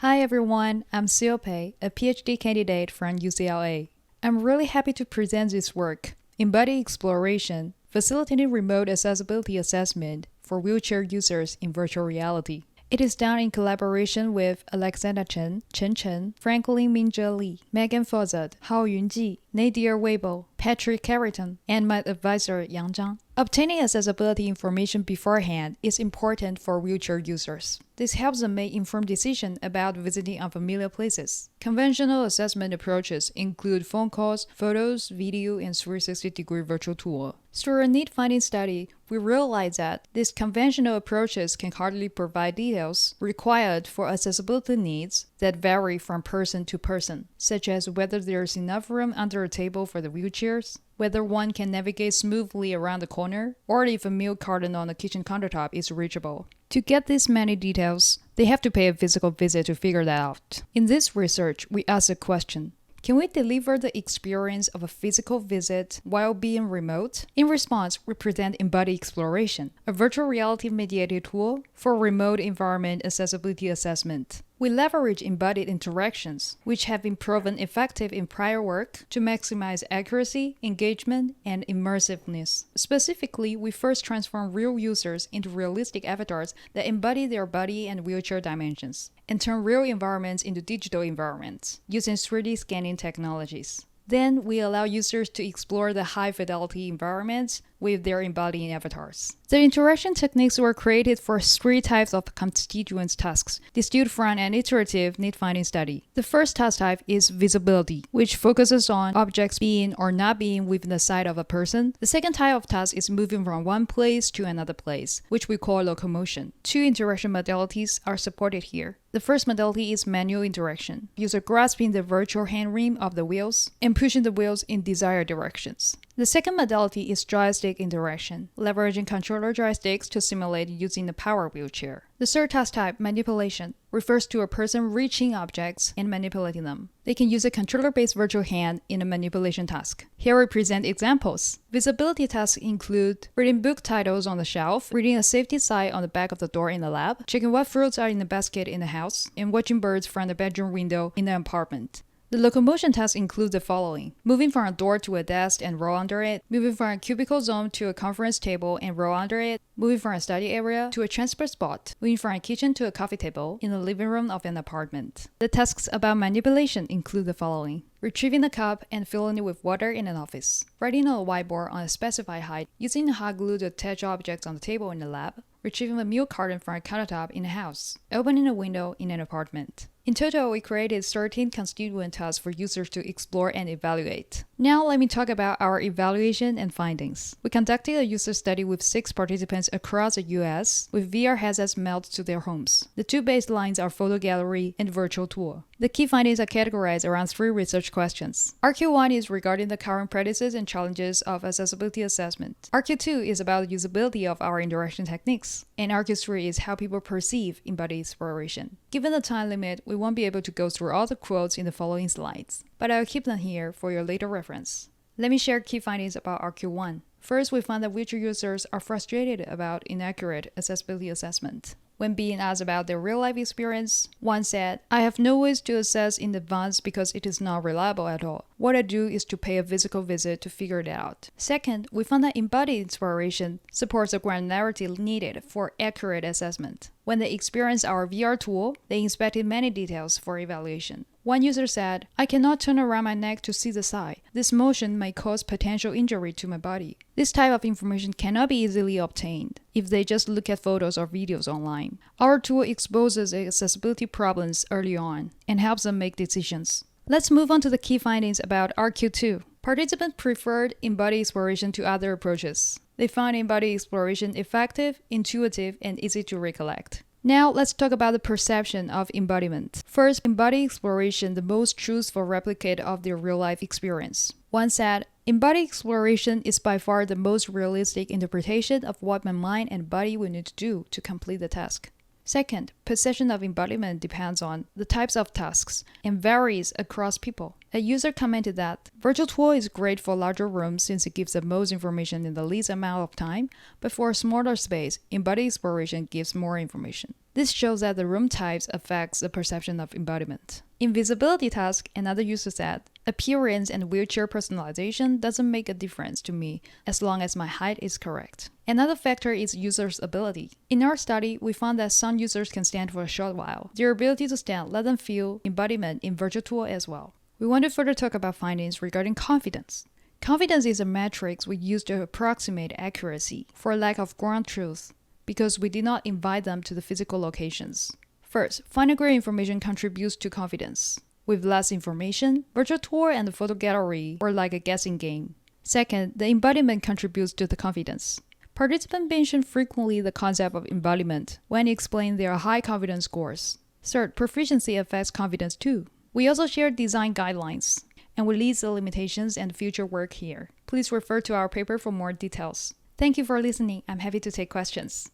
Hi everyone, I'm Siope, a PhD candidate from UCLA. I'm really happy to present this work, Embodied Exploration, Facilitating Remote Accessibility Assessment for Wheelchair Users in Virtual Reality. It is done in collaboration with Alexandra Chen, Chen Chen, Franklin Minzhe Li, Megan Fozat, Hao Yunji, Nadir Weibo, Patrick Carrington, and my advisor Yang Zhang. Obtaining accessibility information beforehand is important for wheelchair users. This helps them make informed decisions about visiting unfamiliar places. Conventional assessment approaches include phone calls, photos, video, and 360-degree virtual tour. Through a need-finding study, we realized that these conventional approaches can hardly provide details required for accessibility needs that vary from person to person, such as whether there is enough room under a table for the wheelchairs, whether one can navigate smoothly around the corner, or if a milk carton on the kitchen countertop is reachable. To get these many details, they have to pay a physical visit to figure that out. In this research, we asked a question. Can we deliver the experience of a physical visit while being remote? In response, we present Embodied Exploration, a virtual reality-mediated tool for remote environment accessibility assessment. We leverage embodied interactions, which have been proven effective in prior work, to maximize accuracy, engagement, and immersiveness. Specifically, we first transform real users into realistic avatars that embody their body and wheelchair dimensions, and turn real environments into digital environments, using 3D scanning technologies. Then, we allow users to explore the high-fidelity environments with their embodied avatars. The interaction techniques were created for 3 types of constituent tasks, distilled from an iterative need-finding study. The first task type is visibility, which focuses on objects being or not being within the sight of a person. The second type of task is moving from one place to another place, which we call locomotion. 2 interaction modalities are supported here. The first modality is manual interaction, user grasping the virtual hand rim of the wheels and pushing the wheels in desired directions. The second modality is joystick interaction, leveraging controller joysticks to simulate using a power wheelchair. The third task type, manipulation, refers to a person reaching objects and manipulating them. They can use a controller-based virtual hand in a manipulation task. Here we present examples. Visibility tasks include reading book titles on the shelf, reading a safety sign on the back of the door in the lab, checking what fruits are in the basket in the house, and watching birds from the bedroom window in the apartment. The locomotion tasks include the following: moving from a door to a desk and roll under it, moving from a cubicle zone to a conference table and roll under it, moving from a study area to a transport spot, moving from a kitchen to a coffee table in the living room of an apartment. The tasks about manipulation include the following: retrieving the cup and filling it with water in an office, writing on a whiteboard on a specified height, using hot glue to attach objects on the table in the lab, retrieving a milk carton from a countertop in a house, opening a window in an apartment. In total, we created 13 constituent tasks for users to explore and evaluate. Now let me talk about our evaluation and findings. We conducted a user study with 6 participants across the US with VR headsets mailed to their homes. The 2 baselines are photo gallery and virtual tour. The key findings are categorized around 3 research questions. RQ1 is regarding the current practices and challenges of accessibility assessment. RQ2 is about the usability of our interaction techniques. And RQ3 is how people perceive embodied exploration. Given the time limit, we won't be able to go through all the quotes in the following slides, but I'll keep them here for your later reference. Let me share key findings about RQ1. First, we found that wheelchair users are frustrated about inaccurate accessibility assessment. When being asked about their real-life experience, one said, "I have no ways to assess in advance because it is not reliable at all. What I do is to pay a physical visit to figure it out." Second, we found that embodied exploration supports the granularity needed for accurate assessment. When they experienced our VR tool, they inspected many details for evaluation. One user said, "I cannot turn around my neck to see the sign. This motion may cause potential injury to my body." This type of information cannot be easily obtained if they just look at photos or videos online. Our tool exposes accessibility problems early on and helps them make decisions. Let's move on to the key findings about RQ2. Participants preferred embodied exploration to other approaches. They found embodied exploration effective, intuitive, and easy to recollect. Now, let's talk about the perception of embodiment. First, embodied exploration, the most truthful replicate of their real-life experience. One said, "Embodied exploration is by far the most realistic interpretation of what my mind and body will need to do to complete the task." Second, perception of embodiment depends on the types of tasks and varies across people. A user commented that virtual tour is great for larger rooms since it gives the most information in the least amount of time, but for a smaller space, embodied exploration gives more information. This shows that the room types affects the perception of embodiment. In visibility task, another user said, appearance and wheelchair personalization doesn't make a difference to me as long as my height is correct. Another factor is users' ability. In our study, we found that some users can stand for a short while. Their ability to stand let them feel embodiment in virtual tour as well. We want to further talk about findings regarding confidence. Confidence is a metric we use to approximate accuracy for lack of ground truth because we did not invite them to the physical locations. First, finding great information contributes to confidence. With less information, virtual tour and the photo gallery are like a guessing game. Second, the embodiment contributes to the confidence. Participants mention frequently the concept of embodiment when explaining their high confidence scores. Third, proficiency affects confidence too. We also share design guidelines, and we list the limitations and future work here. Please refer to our paper for more details. Thank you for listening. I'm happy to take questions.